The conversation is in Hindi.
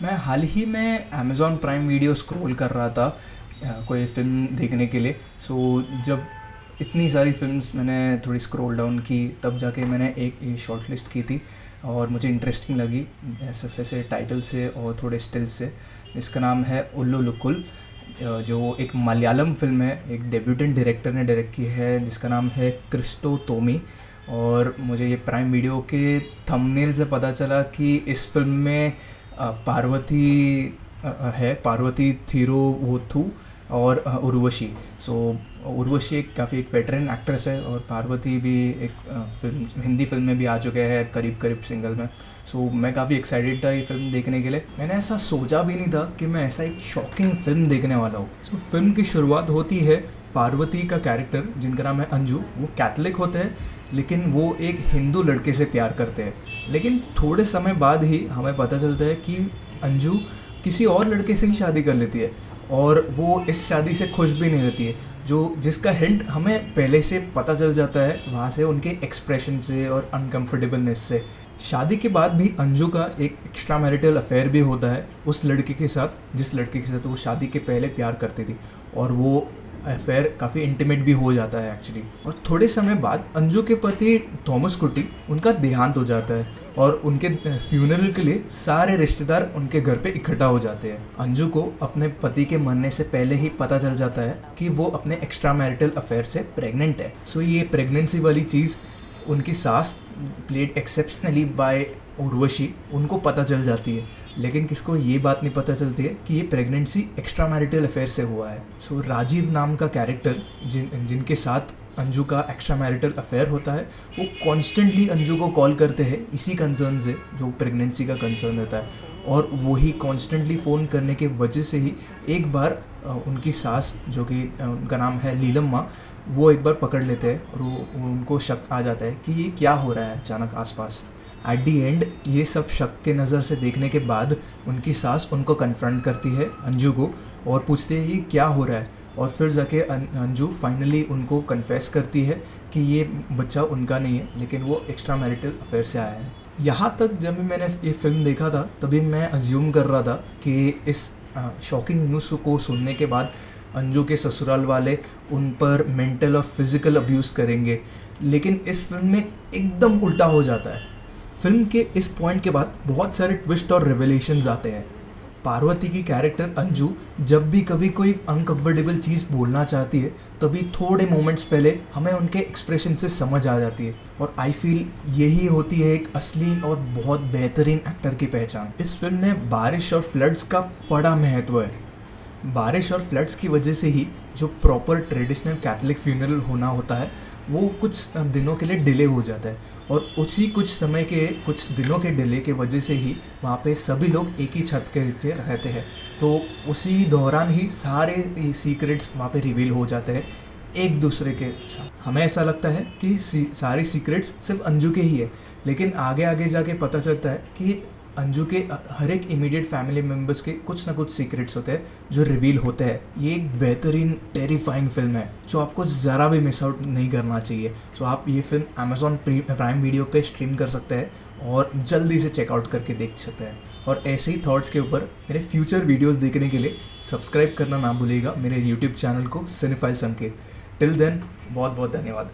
मैं हाल ही में अमेज़ॉन प्राइम वीडियो स्क्रॉल कर रहा था कोई फ़िल्म देखने के लिए। जब इतनी सारी फ़िल्म्स मैंने थोड़ी स्क्रॉल डाउन की तब जाके मैंने एक ये शॉर्ट लिस्ट की थी और मुझे इंटरेस्टिंग लगी सिर्फ ऐसे टाइटल से और थोड़े स्टिल से। इसका नाम है उल्लू लुकुल, जो एक मलयालम फ़िल्म है। एक डेब्यूटेंट डायरेक्टर ने डायरेक्ट की है जिसका नाम है क्रिस्टो तोमी। और मुझे ये प्राइम वीडियो के थंबनेल से पता चला कि इस फ़िल्म में पार्वती है, पार्वती थिरुवोथु और उर्वशी। सो उर्वशी एक वेटरन एक्ट्रेस है और पार्वती भी एक फिल्म हिंदी फिल्म में भी आ चुके हैं करीब करीब सिंगल में। मैं काफ़ी एक्साइटेड था ये फिल्म देखने के लिए। मैंने ऐसा सोचा भी नहीं था कि मैं ऐसा एक शॉकिंग फिल्म देखने वाला हूँ। फिल्म की शुरुआत होती है पार्वती का कैरेक्टर जिनका नाम है अंजू, वो कैथलिक होते हैं लेकिन वो एक हिंदू लड़के से प्यार करते हैं। लेकिन थोड़े समय बाद ही हमें पता चलता है कि अंजू किसी और लड़के से ही शादी कर लेती है और वो इस शादी से खुश भी नहीं रहती है, जो जिसका हिंट हमें पहले से पता चल जाता है वहाँ से, उनके एक्सप्रेशन से और अनकम्फर्टेबलनेस से। शादी के बाद भी अंजू का एक एक्स्ट्रा मैरिटल अफेयर भी होता है उस लड़के के साथ जिस लड़के के साथ वो शादी के पहले प्यार करती थी, और वो अफेयर काफ़ी इंटीमेट भी हो जाता है एक्चुअली। और थोड़े समय बाद अंजू के पति थॉमस कुटी उनका देहांत हो जाता है और उनके फ्यूनरल के लिए सारे रिश्तेदार उनके घर पे इकट्ठा हो जाते हैं। अंजू को अपने पति के मरने से पहले ही पता चल जाता है कि वो अपने एक्स्ट्रा मैरिटल अफेयर से प्रेग्नेंट है। ये प्रेगनेंसी वाली चीज़ उनकी सास, प्लेड एक्सेप्शनली बाय उर्वशी, उनको पता चल जाती है। लेकिन किसको ये बात नहीं पता चलती है कि ये प्रेगनेंसी एक्स्ट्रा मैरिटल अफेयर से हुआ है। राजीव नाम का कैरेक्टर जिनके साथ अंजू का एक्स्ट्रा मैरिटल अफेयर होता है, वो कॉन्स्टेंटली अंजू को कॉल करते हैं इसी कंसर्न से, जो प्रेगनेंसी का कंसर्न रहता है। और वही कॉन्स्टेंटली फ़ोन करने के वजह से ही एक बार उनकी सास, जो कि उनका नाम है लीलम्मा, वो एक बार पकड़ लेते हैं और उनको शक आ जाता है कि ये क्या हो रहा है अचानक आसपास। एट दी एंड ये सब शक के नज़र से देखने के बाद उनकी सास उनको कन्फ्रंट करती है अंजू को और पूछती है ये क्या हो रहा है। और फिर जाके अंजू फाइनली उनको कन्फेस करती है कि ये बच्चा उनका नहीं है लेकिन वो एक्स्ट्रा मैरिटल अफेयर से आया है। यहाँ तक जब मैंने ये फिल्म देखा था तभी मैं अज्यूम कर रहा था कि इस शॉकिंग न्यूज़ को सुनने के बाद अंजू के ससुराल वाले उन पर मेंटल और फिज़िकल अब्यूज़ करेंगे, लेकिन इस फिल्म में एकदम उल्टा हो जाता है। फिल्म के इस पॉइंट के बाद बहुत सारे ट्विस्ट और रिवलेशंस आते हैं। पार्वती की कैरेक्टर अंजू जब भी कभी कोई अनकम्फर्टेबल चीज़ बोलना चाहती है तभी थोड़े मोमेंट्स पहले हमें उनके एक्सप्रेशन से समझ आ जाती है, और आई फील यही होती है एक असली और बहुत बेहतरीन एक्टर की पहचान। इस फिल्म में बारिश और फ्लड्स का बड़ा महत्व है। बारिश और फ्लड्स की वजह से ही जो प्रॉपर ट्रेडिशनल कैथलिक फ्यूनरल होना होता है वो कुछ दिनों के लिए डिले हो जाता है, और उसी कुछ दिनों के डिले के वजह से ही वहाँ पे सभी लोग एक ही छत के नीचे रहते हैं। तो उसी दौरान ही सारे सीक्रेट्स वहाँ पे रिवील हो जाते हैं एक दूसरे के साथ। हमें ऐसा लगता है कि सारी सीक्रेट्स सिर्फ अंजू के ही है, लेकिन आगे आगे जाके पता चलता है कि अंजू के हर एक इमीडिएट फैमिली मेम्बर्स के कुछ ना कुछ सीक्रेट्स होते हैं जो रिवील होते हैं। ये एक बेहतरीन टेरिफाइंग फिल्म है जो आपको ज़रा भी मिस आउट नहीं करना चाहिए। आप ये फिल्म अमेज़ॉन प्राइम वीडियो पे स्ट्रीम कर सकते हैं और जल्दी से चेकआउट करके देख सकते हैं। और ऐसे ही थॉट्स के ऊपर मेरे फ्यूचर वीडियोज़ देखने के लिए सब्सक्राइब करना ना भूलिएगा मेरे यूट्यूब चैनल को सिनेफाइल संकेत। टिल देन बहुत बहुत धन्यवाद।